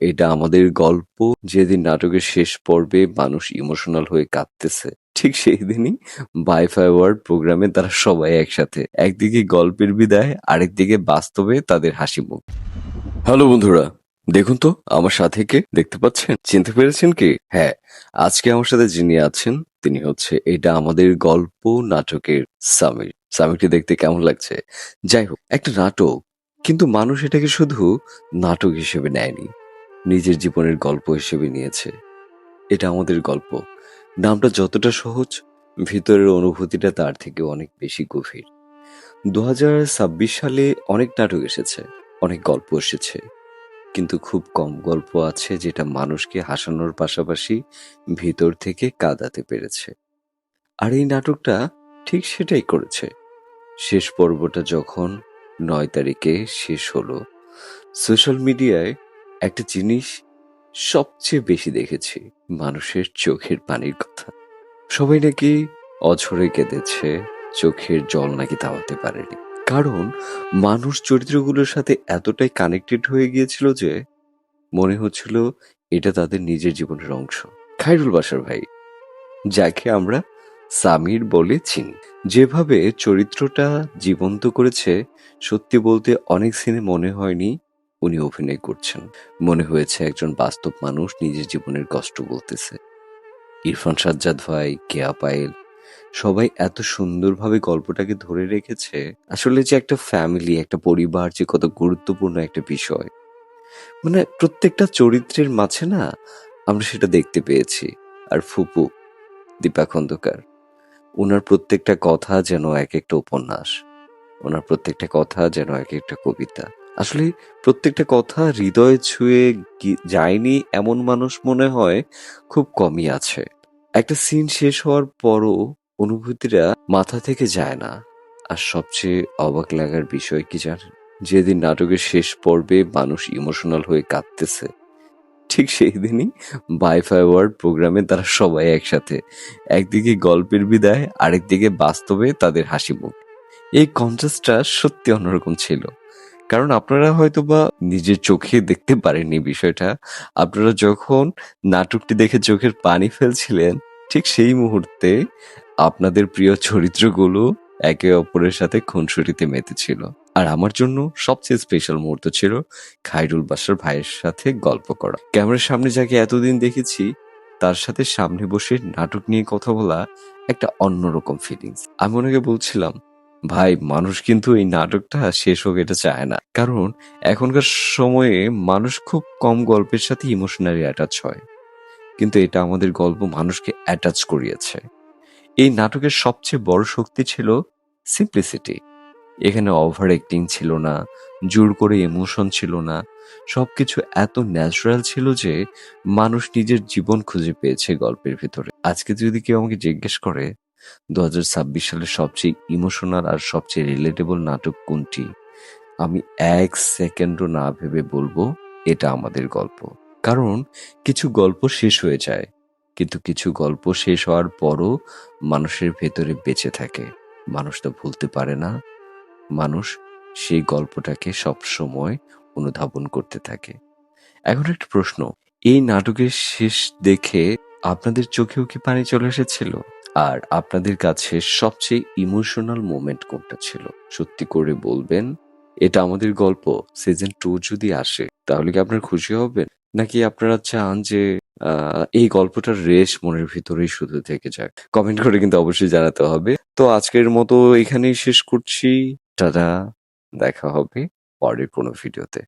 এটা আমাদের গল্প। যেদিন নাটকের শেষ পর্বে মানুষ ইমোশনাল হয়ে কাঁদতেছে, ঠিক সেই দিনই বাই-ফাই ওয়ার্ড প্রোগ্রামে তারা সবাই একসাথে। একদিকে গল্পের বিদায়, আরেকদিকে বাস্তবে তাদের হাসিমুখ। হ্যালো বন্ধুরা, দেখুন তো আমার সাথে কে দেখতে পাচ্ছেন? চিনতে পেরেছেন কি? হ্যাঁ, আজকে আমার সাথে যিনি আছেন তিনি হচ্ছে এটা আমাদের গল্প নাটকের সামির। সামিরকে দেখতে কেমন লাগছে? যাই হোক, একটা নাটক, কিন্তু মানুষ এটাকে শুধু নাটক হিসেবে নেয়নি, নিজের জীবনের গল্প হিসেবে নিয়েছে। এটা আমাদের গল্প নামটা যতটা সহজ, ভিতরের অনুভূতিটা তার থেকে অনেক বেশি গভীর। 2026 সালে অনেক নাটক এসেছে, অনেক গল্প এসেছে, কিন্তু খুব কম গল্প আছে যেটা মানুষকে হাসানোর পাশাপাশি ভিতর থেকে কাঁদাতে পেরেছে। আর এই নাটকটা ঠিক সেটাই করেছে। শেষ পর্বটা যখন 9 তারিখে শেষ হলো, সোশ্যাল মিডিয়ায় একটা জিনিস সবচেয়ে বেশি দেখেছি, মানুষের চোখের পানির কথা। সবাই নাকি অঝরে কেঁদেছে, চোখের জল নাকি থামাতে পারেনি। কারণ মানুষ চরিত্রগুলোর সাথে এতটাই কানেক্টেড হয়ে গিয়েছিল যে মনে হচ্ছিল এটা তাদের নিজের জীবনের অংশ। খায়রুল বাশার ভাই, যাকে আমরা সামির বলে চিনি, যেভাবে চরিত্রটা জীবন্ত করেছে, সত্যি বলতে অনেক সিনে মনে হয়নি উনি অভিনয় করছেন। মনে হয়েছে একজন বাস্তব মানুষ নিজের জীবনের কষ্ট বলতেছে। ইরফান সাজ্জাদ ভাই, কেয়া পায়েল, সবাই এত সুন্দরভাবে গল্পটাকে ধরে রেখেছে। আসলে যে একটা ফ্যামিলি, একটা পরিবার যে কত গুরুত্বপূর্ণ একটা বিষয়, মানে প্রত্যেকটা চরিত্রের মাঝে না আমরা সেটা দেখতে পেয়েছি। আর ফুপু দীপা খন্দকার, ওনার প্রত্যেকটা কথা যেন এক একটা উপন্যাস, ওনার প্রত্যেকটা কথা যেন এক একটা কবিতা। আসলে প্রত্যেকটা কথা হৃদয়ে ছুঁয়ে যায়নি এমন মানুষ মনে হয় খুব কমই আছে। একটা সিন শেষ হওয়ার পরও অনুভূতিটা মাথা থেকে যায় না। আর সবচেয়ে অবাক লাগার বিষয় কি জানেন? যেদিন নাটকের শেষ পর্বে মানুষ ইমোশনাল হয়ে কাঁদতেছে, ঠিক সেই দিনই বাই-ফাই ওয়ার্ড প্রোগ্রামে তারা সবাই একসাথে। একদিকে গল্পের বিদায়, আরেকদিকে বাস্তবে তাদের হাসিমুখ। এই কন্ট্রাস্টটা সত্যি অন্যরকম ছিল। কারণ আপনারা হয়তোবা নিজের চোখে দেখতে পারেননি বিষয়টা। আপনারা যখন নাটকটি দেখে চোখের পানি ফেলছিলেন, ঠিক সেই মুহূর্তে আপনাদের প্রিয় চরিত্রগুলো একে অপরের সাথে খুনসুটিতে মেতেছিল। আর আমার জন্য সবচেয়ে স্পেশাল মুহূর্ত ছিল খায়রুল বাশার ভাইয়ের সাথে গল্প করা। ক্যামেরার সামনে যাকে এতদিন দেখেছি, তার সাথে সামনে বসে নাটক নিয়ে কথা বলা একটা অন্যরকম ফিলিংস। আমি ওনাকে বলছিলাম, ভাই মানুষ কিন্তু এই নাটকটা শেষ হোক এটা চায় না। কারণ এখনকার সময়ে মানুষ খুব কম গল্পের সাথে ইমোশনালি অ্যাটাচ হয়, কিন্তু এটা আমাদের গল্প মানুষকে অ্যাটাচ করিয়েছে। এই নাটকের সবচেয়ে বড় শক্তি ছিল সিম্পলিসিটি। এখানে ওভার অ্যাক্টিং ছিল না, জোর করে ইমোশন ছিল না, সবকিছু এত ন্যাচারাল ছিল যে মানুষ নিজের জীবন খুঁজে পেয়েছে গল্পের ভিতরে। আজকে যদি কেউ আমাকে জিজ্ঞেস করে 2026 সালের সবচেয়ে ইমোশনাল আর সবচেয়ে রিলেটেবল নাটক কোনটি, আমি 1 সেকেন্ডও না ভেবে বলবো এটা আমাদের গল্প। কারণ কিছু গল্প শেষ হয়ে যায়, কিন্তু কিছু গল্প শেষ হওয়ার পরও মানুষের ভেতরে বেঁচে থাকে। মানুষ তা ভুলতে পারে না, মানুষ সেই গল্পটাকে সবসময় অনুধাবন করতে থাকে। এখন একটা প্রশ্ন, এই নাটকের শেষ দেখে আপনাদের চোখেও কি পানি চলে এসেছিল? আর আপনাদের কাছে সবচেয়ে ইমোশনাল মোমেন্ট কোনটা ছিল? সত্যি করে বলবেন। এটা আমাদের গল্প সিজন 2 যদি আসে তাহলে কি আপনার খুশি হবেন, নাকি আপনারা চান যে এই গল্পটার রেশ মনের ভিতরেই শুধু থেকে যাক? কমেন্ট করে কিন্তু অবশ্যই জানাতে হবে। তো আজকের মতো এখানেই শেষ করছি। টাটা, দেখা হবে পরের কোনো ভিডিওতে।